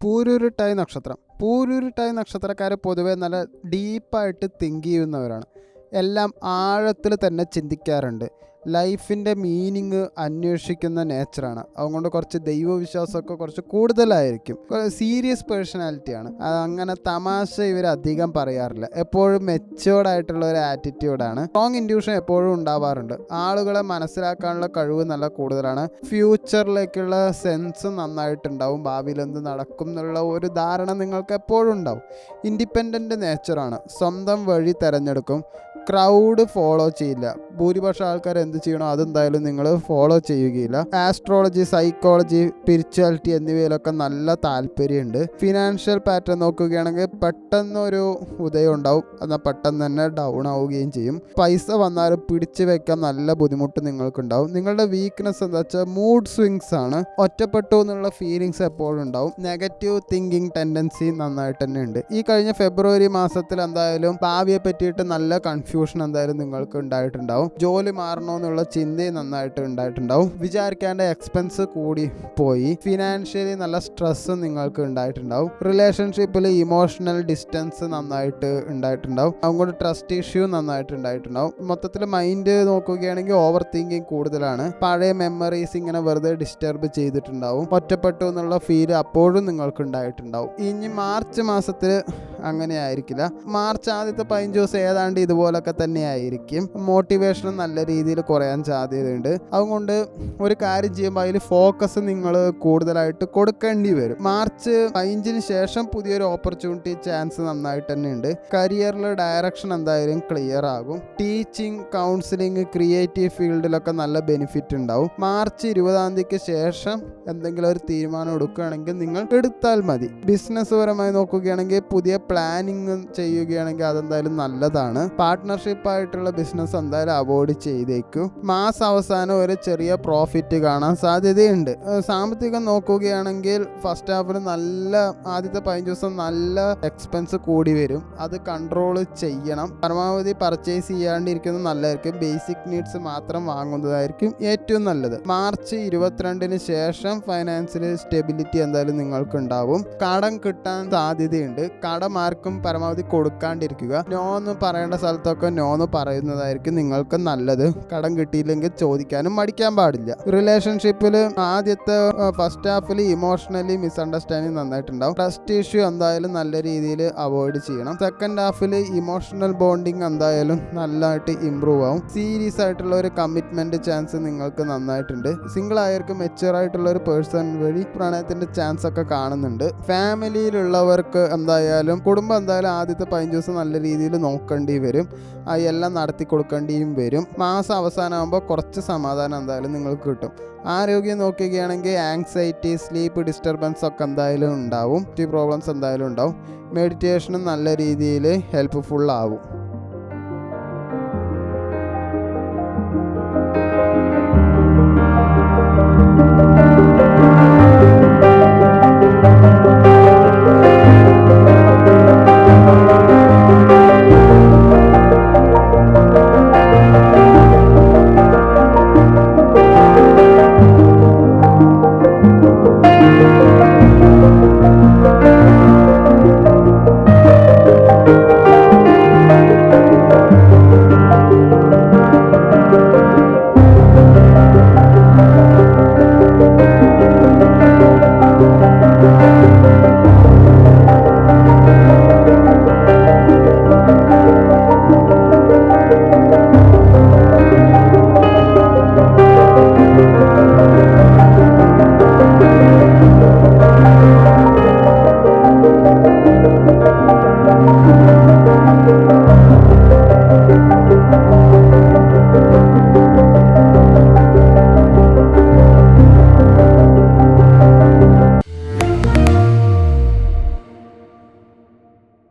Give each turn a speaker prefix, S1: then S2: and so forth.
S1: പൂരുരുട്ടായി നക്ഷത്രക്കാർ പൊതുവെ നല്ല ഡീപ്പായിട്ട് തിങ്ക് ചെയ്യുന്നവരാണ്. എല്ലാം ആഴത്തിൽ തന്നെ ചിന്തിക്കാറുണ്ട്. ലൈഫിൻ്റെ മീനിങ് അന്വേഷിക്കുന്ന നേച്ചറാണ്. അതുകൊണ്ട് കുറച്ച് ദൈവവിശ്വാസമൊക്കെ കുറച്ച് കൂടുതലായിരിക്കും. സീരിയസ് പേഴ്സണാലിറ്റിയാണ്. അങ്ങനെ തമാശ ഇവരധികം പറയാറില്ല. എപ്പോഴും മെച്ചുവേർഡായിട്ടുള്ള ഒരു ആറ്റിറ്റ്യൂഡാണ്. സ്ട്രോങ് ഇൻറ്റ്യൂഷൻ എപ്പോഴും ഉണ്ടാവാറുണ്ട്. ആളുകളെ മനസ്സിലാക്കാനുള്ള കഴിവ് നല്ല കൂടുതലാണ്. ഫ്യൂച്ചറിലേക്കുള്ള സെൻസ് നന്നായിട്ടുണ്ടാവും. ഭാവിയിൽ എന്ത് നടക്കും എന്നുള്ള ഒരു ധാരണ നിങ്ങൾക്ക് എപ്പോഴും ഉണ്ടാവും. ഇൻഡിപെൻഡൻ്റ് നേച്ചറാണ്. സ്വന്തം വഴി തിരഞ്ഞെടുക്കും. ക്രൗഡ് ഫോളോ ചെയ്യില്ല. ഭൂരിപക്ഷം ആൾക്കാർ എന്ത് ചെയ്യണോ അതെന്തായാലും നിങ്ങൾ ഫോളോ ചെയ്യുകയില്ല. ആസ്ട്രോളജി, സൈക്കോളജി, സ്പിരിച്വാലിറ്റി എന്നിവയിലൊക്കെ നല്ല താല്പര്യമുണ്ട്. ഫിനാൻഷ്യൽ പാറ്റേൺ നോക്കുകയാണെങ്കിൽ പെട്ടെന്നൊരു ഉദയം ഉണ്ടാവും, എന്നാൽ പെട്ടെന്ന് തന്നെ ഡൗൺ ആവുകയും ചെയ്യും. പൈസ വന്നാലും പിടിച്ചു വെക്കാൻ നല്ല ബുദ്ധിമുട്ട് നിങ്ങൾക്കുണ്ടാവും. നിങ്ങളുടെ വീക്ക്നെസ് എന്താ വെച്ചാൽ മൂഡ് സ്വിങ്സ് ആണ്. ഒറ്റപ്പെട്ടു എന്നുള്ള ഫീലിങ്സ് എപ്പോഴും ഉണ്ടാവും. നെഗറ്റീവ് തിങ്കിങ് ടെൻഡൻസി നന്നായിട്ട് തന്നെ ഉണ്ട്. ഈ കഴിഞ്ഞ ഫെബ്രുവരി മാസത്തിൽ എന്തായാലും ഭാവിയെ പറ്റിയിട്ട് നല്ല കൺഫ്യൂഷൻ എന്തായാലും നിങ്ങൾക്ക് ഉണ്ടായിട്ടുണ്ടാവും. ജോലി മാറണമെന്നുള്ള ചിന്തയും നന്നായിട്ട് ഉണ്ടായിട്ടുണ്ടാവും. വിചാരിക്കാണ്ട് എക്സ്പെൻസ് കൂടി പോയി. ഫിനാൻഷ്യലി നല്ല സ്ട്രെസ് നിങ്ങൾക്ക് ഉണ്ടായിട്ടുണ്ടാവും. റിലേഷൻഷിപ്പിൽ ഇമോഷണൽ ഡിസ്റ്റൻസ് നന്നായിട്ട് ഉണ്ടായിട്ടുണ്ടാവും. അതുകൊണ്ട് ട്രസ്റ്റ് ഇഷ്യൂ നന്നായിട്ട് ഉണ്ടായിട്ടുണ്ടാവും. മൊത്തത്തിൽ മൈൻഡ് നോക്കുകയാണെങ്കിൽ ഓവർ തിങ്കിങ് കൂടുതലാണ്. പഴയ മെമ്മറീസ് ഇങ്ങനെ വെറുതെ ഡിസ്റ്റർബ് ചെയ്തിട്ടുണ്ടാവും. ഒറ്റപ്പെട്ടു എന്നുള്ള ഫീൽ അപ്പോഴും നിങ്ങൾക്ക് ഉണ്ടായിട്ടുണ്ടാവും. ഇനി മാർച്ച് മാസത്തിൽ അങ്ങനെ ആയിരിക്കില്ല. മാർച്ച് ആദ്യത്തെ 15 ദിവസം ഏതാണ്ട് ഇതുപോലൊക്കെ തന്നെ ആയിരിക്കും. മോട്ടിവേഷൻ നല്ല രീതിയിൽ കുറയാൻ സാധ്യതയുണ്ട്. അതുകൊണ്ട് ഒരു കാര്യം ചെയ്യുമ്പോൾ അതിൽ ഫോക്കസ് നിങ്ങൾ കൂടുതലായിട്ട് കൊടുക്കേണ്ടി വരും. മാർച്ച് 15 ശേഷം പുതിയൊരു ഓപ്പർച്യൂണിറ്റി ചാൻസ് നന്നായിട്ട് തന്നെ ഉണ്ട്. കരിയറിൽ ഡയറക്ഷൻ എന്തായാലും ക്ലിയർ ആകും. ടീച്ചിങ്, കൗൺസിലിംഗ്, ക്രിയേറ്റീവ് ഫീൽഡിലൊക്കെ നല്ല ബെനിഫിറ്റ് ഉണ്ടാവും. മാർച്ച് 20 ശേഷം എന്തെങ്കിലും ഒരു തീരുമാനം എടുക്കുകയാണെങ്കിൽ നിങ്ങൾ എടുത്താൽ മതി. ബിസിനസ് പരമായി നോക്കുകയാണെങ്കിൽ പുതിയ പ്ലാനിങ് ചെയ്യുകയാണെങ്കിൽ അതെന്തായാലും നല്ലതാണ്. പാർട്ട്ണർഷിപ്പ് ആയിട്ടുള്ള ബിസിനസ് എന്തായാലും അവോയ്ഡ് ചെയ്തേക്കും. മാസം അവസാനം ഒരു ചെറിയ പ്രോഫിറ്റ് കാണാൻ സാധ്യതയുണ്ട്. സാമ്പത്തികം നോക്കുകയാണെങ്കിൽ ഫസ്റ്റ് ഹാഫിൽ നല്ല ആദ്യത്തെ 15 ദിവസം നല്ല എക്സ്പെൻസ് കൂടി വരും. അത് കൺട്രോൾ ചെയ്യണം. പരമാവധി പർച്ചേസ് ചെയ്യാണ്ടിരിക്കുന്നത് നല്ലതായിരിക്കും. ബേസിക് നീഡ്സ് മാത്രം വാങ്ങുന്നതായിരിക്കും ഏറ്റവും നല്ലത്. മാർച്ച് 22 ശേഷം ഫൈനാൻഷ്യൽ സ്റ്റെബിലിറ്റി എന്തായാലും നിങ്ങൾക്ക് ഉണ്ടാവും. കടം കിട്ടാൻ സാധ്യതയുണ്ട്. കടം ആർക്കും പരമാവധി കൊടുക്കാണ്ടിരിക്കുക. നോ എന്ന് പറയേണ്ട സ്ഥലത്തൊക്കെ നോ എന്ന് പറയുന്നതായിരിക്കും നിങ്ങൾക്ക് നല്ലത്. കടം കിട്ടിയില്ലെങ്കിൽ ചോദിക്കാനും മടിക്കാൻ പാടില്ല. റിലേഷൻഷിപ്പിൽ ആദ്യത്തെ ഫസ്റ്റ് ഹാഫിൽ ഇമോഷണലി മിസ്അണ്ടർസ്റ്റാൻഡിങ് നന്നായിട്ടുണ്ടാവും. ട്രസ്റ്റ് ഇഷ്യൂ എന്തായാലും നല്ല രീതിയിൽ അവോയ്ഡ് ചെയ്യണം. സെക്കൻഡ് ഹാഫിൽ ഇമോഷണൽ ബോണ്ടിങ് എന്തായാലും നല്ലതായിട്ട് ഇമ്പ്രൂവ് ആവും. സീരിയസ് ആയിട്ടുള്ള ഒരു കമ്മിറ്റ്മെന്റ് ചാൻസ് നിങ്ങൾക്ക് നന്നായിട്ടുണ്ട്. സിംഗിൾ ആയവർക്ക് മെച്യൂർ ആയിട്ടുള്ള ഒരു പേഴ്സൺ വഴി പ്രണയത്തിന്റെ ചാൻസ് ഒക്കെ കാണുന്നുണ്ട്. ഫാമിലിയിലുള്ളവർക്ക് എന്തായാലും കുടുംബം എന്തായാലും ആദ്യത്തെ 15 ദിവസം നല്ല രീതിയിൽ നോക്കേണ്ടി വരും. എല്ലാം നടത്തി കൊടുക്കേണ്ടിയും വരും. മാസം അവസാനമാകുമ്പോൾ കുറച്ച് സമാധാനം എന്തായാലും നിങ്ങൾക്ക് കിട്ടും. ആരോഗ്യം നോക്കുകയാണെങ്കിൽ ആങ്സൈറ്റി, സ്ലീപ്പ് ഡിസ്റ്റർബൻസ് ഒക്കെ എന്തായാലും ഉണ്ടാവും. പ്രോബ്ലംസ് എന്തായാലും ഉണ്ടാവും. മെഡിറ്റേഷനും നല്ല രീതിയിൽ ഹെൽപ്പ്ഫുൾ ആവും.